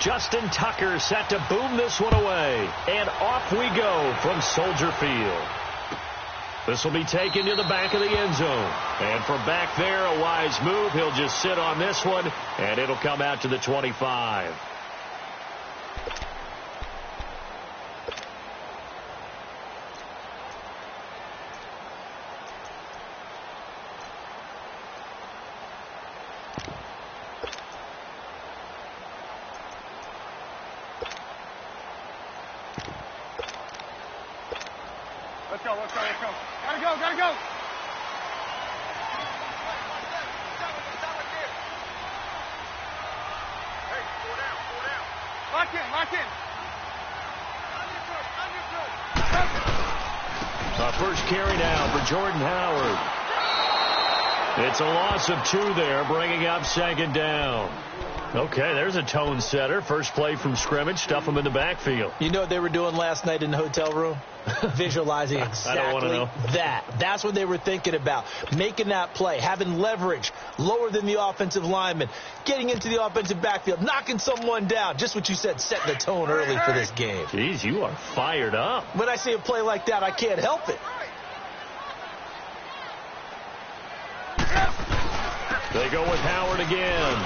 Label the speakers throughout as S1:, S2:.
S1: Justin Tucker set to boom this one away. And off we go from Soldier Field. This will be taken to the back of the end zone. And from back there, a wise move. He'll just sit on this one, and it'll come out to the 25.
S2: Let's go. Gotta go. Hey, four down. Lock in.
S1: First carry down for Jordan Howard. It's a loss of 2 there, bringing up second down. Okay, there's a tone setter. First play from scrimmage, stuff them in the backfield.
S3: You know what they were doing last night in the hotel room? Visualizing exactly that. That's what they were thinking about. Making that play, having leverage, lower than the offensive lineman, getting into the offensive backfield, knocking someone down. Just what you said, setting the tone early for this game.
S1: Jeez, you are fired up.
S3: When I see a play like that, I can't help it.
S1: They go with Howard again.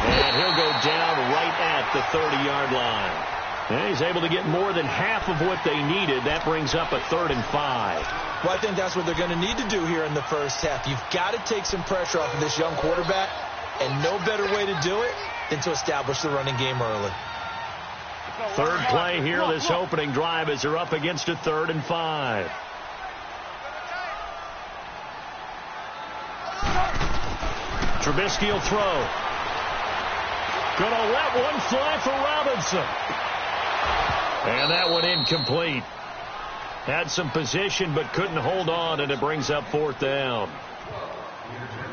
S1: And he'll go down right at the 30-yard line. And he's able to get more than half of what they needed. That brings up a 3rd and 5.
S3: Well, I think that's what they're going to need to do here in the first half. You've got to take some pressure off of this young quarterback, and no better way to do it than to establish the running game early.
S1: Third play here, this opening drive, as they're up against a 3rd and 5. Trubisky will throw. Gonna let one fly for Robinson. And that one incomplete. Had some position but couldn't hold on, and it brings up 4th down.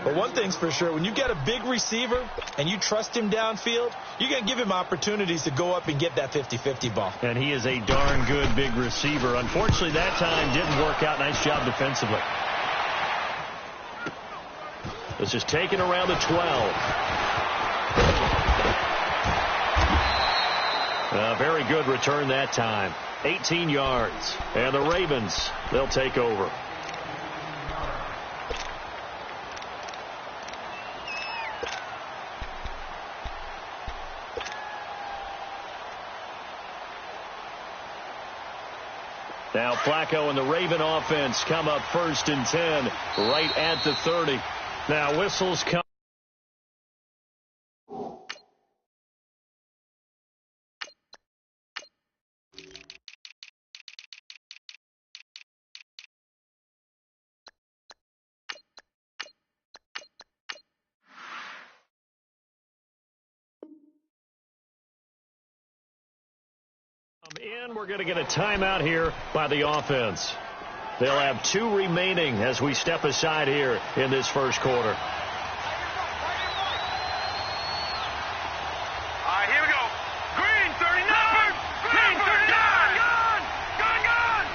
S3: But one thing's for sure, when you get a big receiver and you trust him downfield, you're going to give him opportunities to go up and get that 50-50 ball.
S1: And he is a darn good big receiver. Unfortunately, that time didn't work out. Nice job defensively. This is taken around the 12. A very good return that time. 18 yards. And the Ravens, they'll take over. Now Flacco and the Raven offense come up 1st and 10 right at the 30. Now whistles come. In, we're going to get a timeout here by the offense. They'll have 2 remaining as we step aside here in this first quarter.
S2: All right, here we go. Green, 39. Green, 39. Gone.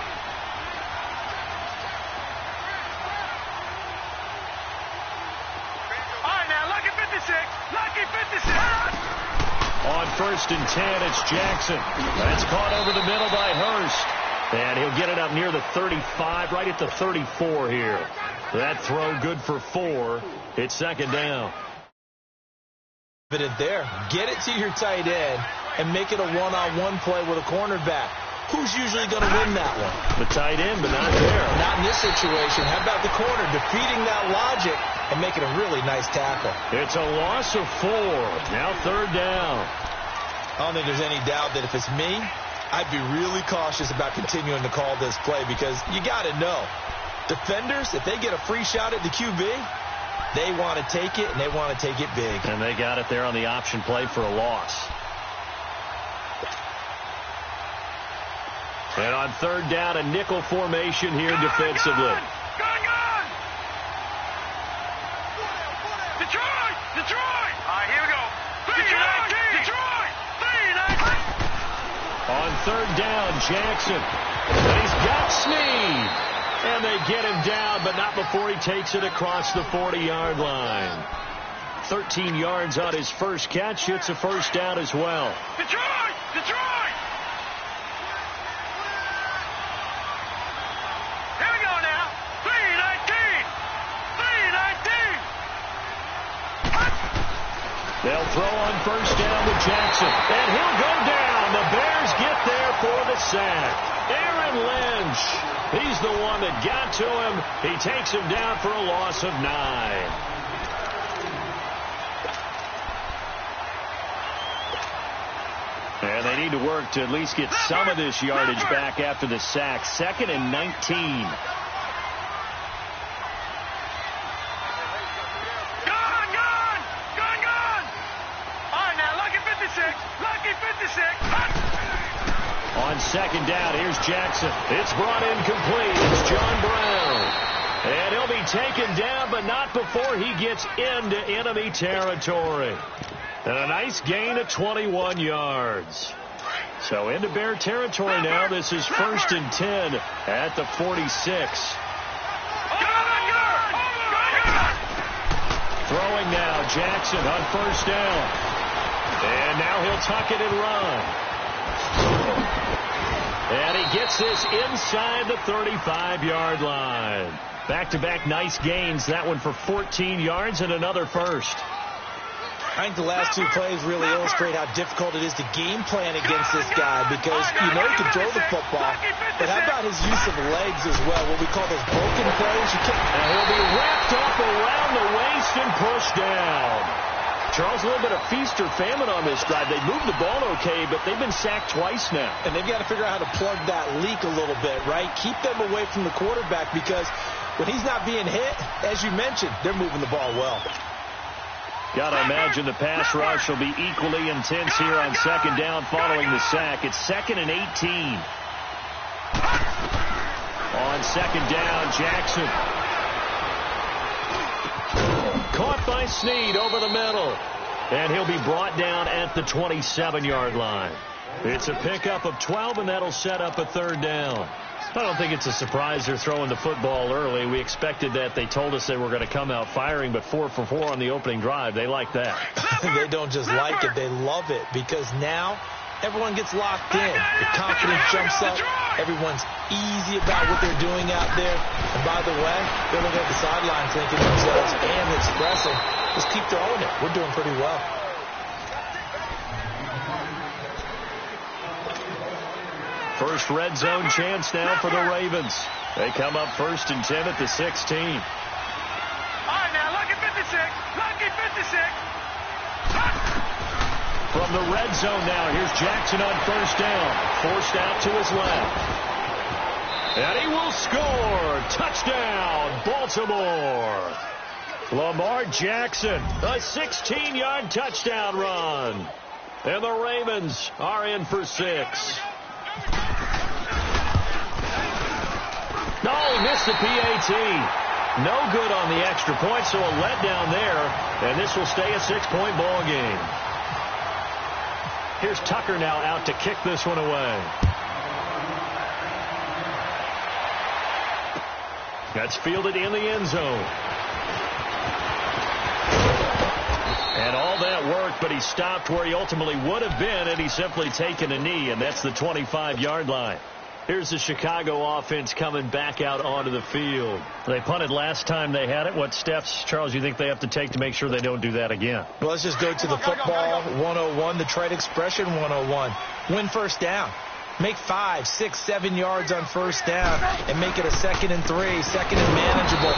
S2: All right, now, lucky 56.
S1: On 1st and 10, it's Jackson. That's caught over the middle by Hurst. And he'll get it up near the 35, right at the 34 here. That throw good for 4. It's 2nd down.
S3: There, get it to your tight end and make it a one-on-one play with a cornerback. Who's usually going to win that one?
S1: The tight end, but not there.
S3: Not in this situation. How about the corner defeating that logic and making a really nice tackle?
S1: It's a loss of 4. Now 3rd down.
S3: I don't think there's any doubt that if it's me, I'd be really cautious about continuing to call this play because you got to know. Defenders, if they get a free shot at the QB, they want to take it, and they want to take it big.
S1: And they got it there on the option play for a loss. And on 3rd down, a nickel formation here defensively.
S2: Gone. Detroit. All right, here we go. Detroit. 3-19.
S1: On 3rd down, Jackson. And he's got Snead. And they get him down, but not before he takes it across the 40-yard line. 13 yards on his first catch. It's a first down as well.
S2: Detroit! Detroit! Here we go now. 3-19. 3-19.
S1: They'll throw on first down to Jackson. And he'll go down. The Bears get there for the sack. Aaron Lynch, he's the one that got to him. He takes him down for a loss of 9. And they need to work to at least get some of this yardage back after the sack. 2nd and 19. On second down, here's Jackson. It's brought in complete. It's John Brown. And he'll be taken down, but not before he gets into enemy territory. And a nice gain of 21 yards. So into Bear territory now. This is 1st and 10 at the 46. Throwing now, Jackson on first down. And now he'll tuck it and run. And he gets this inside the 35-yard line. Back-to-back nice gains. That one for 14 yards and another first.
S3: I think the last 2 plays really illustrate how difficult it is to game plan against this guy because you know he can throw the football, but how about his use of legs as well, what we call those broken plays? You can't.
S1: And he'll be wrapped up around the waist and pushed down. Charles, a little bit of feast or famine on this drive. They moved the ball okay, but they've been sacked twice now.
S3: And they've got to figure out how to plug that leak a little bit, right? Keep them away from the quarterback because when he's not being hit, as you mentioned, they're moving the ball well.
S1: Got to imagine the pass rush will be equally intense here on second down following the sack. It's 2nd and 18. On second down, Jackson. Caught by Snead over the middle. And he'll be brought down at the 27-yard line. It's a pickup of 12, and that'll set up a 3rd down. I don't think it's a surprise they're throwing the football early. We expected that. They told us they were going to come out firing, but 4 for 4 on the opening drive. They like that.
S3: They don't just like it. They love it because now everyone gets locked in. The confidence jumps up. Everyone's easy about what they're doing out there. And by the way, they're looking at the sidelines thinking to themselves and expressing, just keep throwing it. We're doing pretty well.
S1: First red zone chance now for the Ravens. They come up 1st and 10 at the 16.
S2: All right, now, lucky 56. Lucky 56.
S1: From the red zone now, here's Jackson on first down. Forced out to his left. And he will score. Touchdown, Baltimore. Lamar Jackson, a 16-yard touchdown run. And the Ravens are in for 6. No, he missed the PAT. No good on the extra point, so a letdown there. And this will stay a 6-point ball game. Here's Tucker now out to kick this one away. That's fielded in the end zone. And all that worked, but he stopped where he ultimately would have been had he simply taken a knee, and that's the 25-yard line. Here's the Chicago offense coming back out onto the field. They punted last time they had it. What steps, Charles, you think they have to take to make sure they don't do that again?
S3: Well, let's just go to the football 101, the trade expression 101. Win first down. Make 5, 6, 7 yards on first down and make it a 2nd and 3, 2nd and manageable.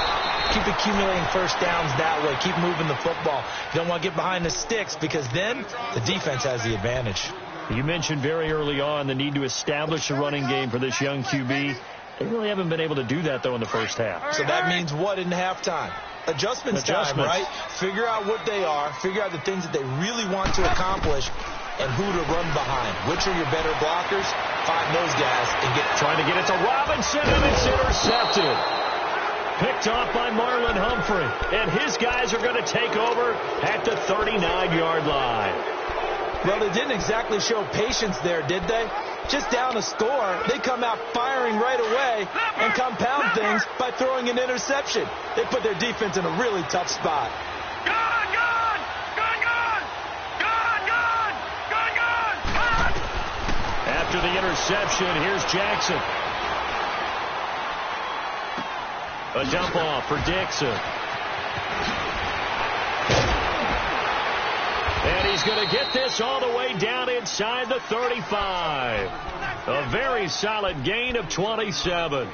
S3: Keep accumulating first downs that way. Keep moving the football. You don't want to get behind the sticks because then the defense has the advantage.
S1: You mentioned very early on the need to establish a running game for this young QB. They really haven't been able to do that, though, in the first half.
S3: So that means what in halftime? Adjustments time, right? Figure out what they are. Figure out the things that they really want to accomplish and who to run behind. Which are your better blockers? Find those guys and get
S1: trying to get it to Robinson, and it's intercepted. Picked off by Marlon Humphrey. And his guys are going to take over at the 39-yard line.
S3: Well, they didn't exactly show patience there, did they? Just down a score, they come out firing right away and compound things by throwing an interception. They put their defense in a really tough spot.
S2: Gone!
S1: After the interception, here's Jackson. A dump off for Dixon. And he's going to get this all the way down inside the 35. A very solid gain of 27.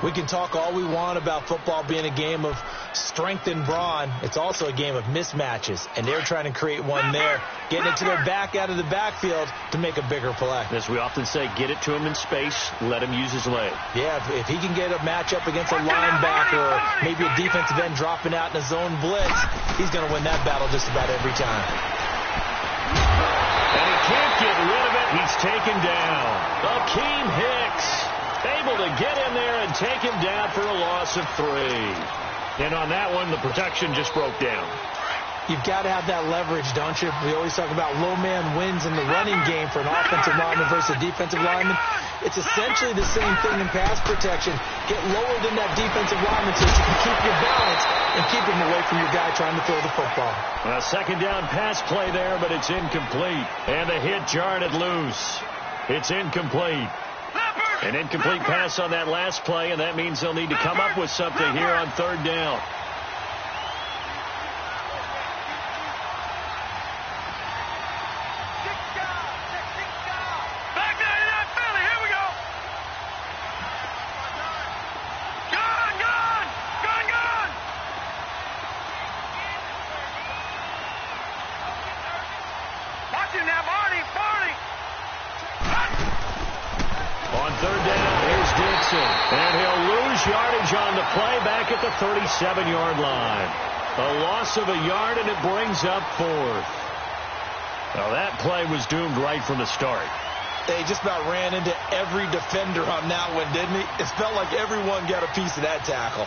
S3: We can talk all we want about football being a game of strength and brawn. It's also a game of mismatches, and they're trying to create one there, getting it to their back out of the backfield to make a bigger play.
S1: As we often say, get it to him in space, let him use his leg.
S3: Yeah, if he can get a matchup against a linebacker or maybe a defensive end dropping out in a zone blitz, he's going to win that battle just about every time.
S1: And he can't get rid of it. He's taken down. Akeem Hicks able to get in there and take him down for a loss of 3. And on that one, the protection just broke down.
S3: You've got to have that leverage, don't you? We always talk about low man wins in the running game for an offensive lineman versus a defensive lineman. It's essentially the same thing in pass protection. Get lower than that defensive lineman so you can keep your balance and keep him away from your guy trying to throw the football.
S1: A second down pass play there, but it's incomplete. And the hit jarred it loose. It's incomplete. An incomplete pass on that last play, and that means they'll need to come up with something here on third down. And he'll lose yardage on the play back at the 37-yard line. A loss of a yard, and it brings up 4th. Now, that play was doomed right from the start.
S3: They just about ran into every defender on that one, didn't he? It felt like everyone got a piece of that tackle.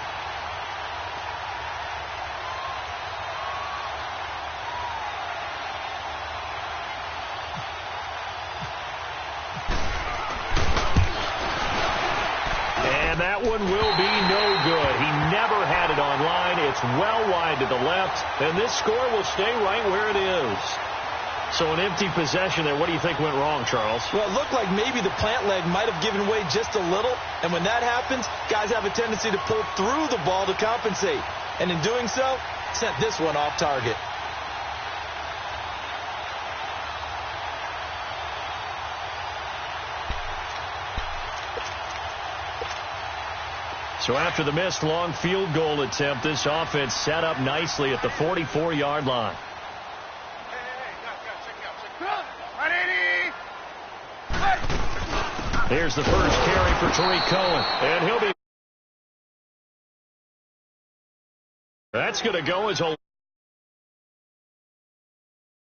S1: That one will be no good. He never had it on line. It's well wide to the left, and this score will stay right where it is. So an empty possession there. What do you think went wrong, Charles?
S3: Well, it looked like maybe the plant leg might have given way just a little, and when that happens, guys have a tendency to pull through the ball to compensate, and in doing so, sent this one off target.
S1: So after the missed long field goal attempt, this offense set up nicely at the 44-yard line. Here's the first carry for Tariq Cohen, and he'll be... That's going to go as a...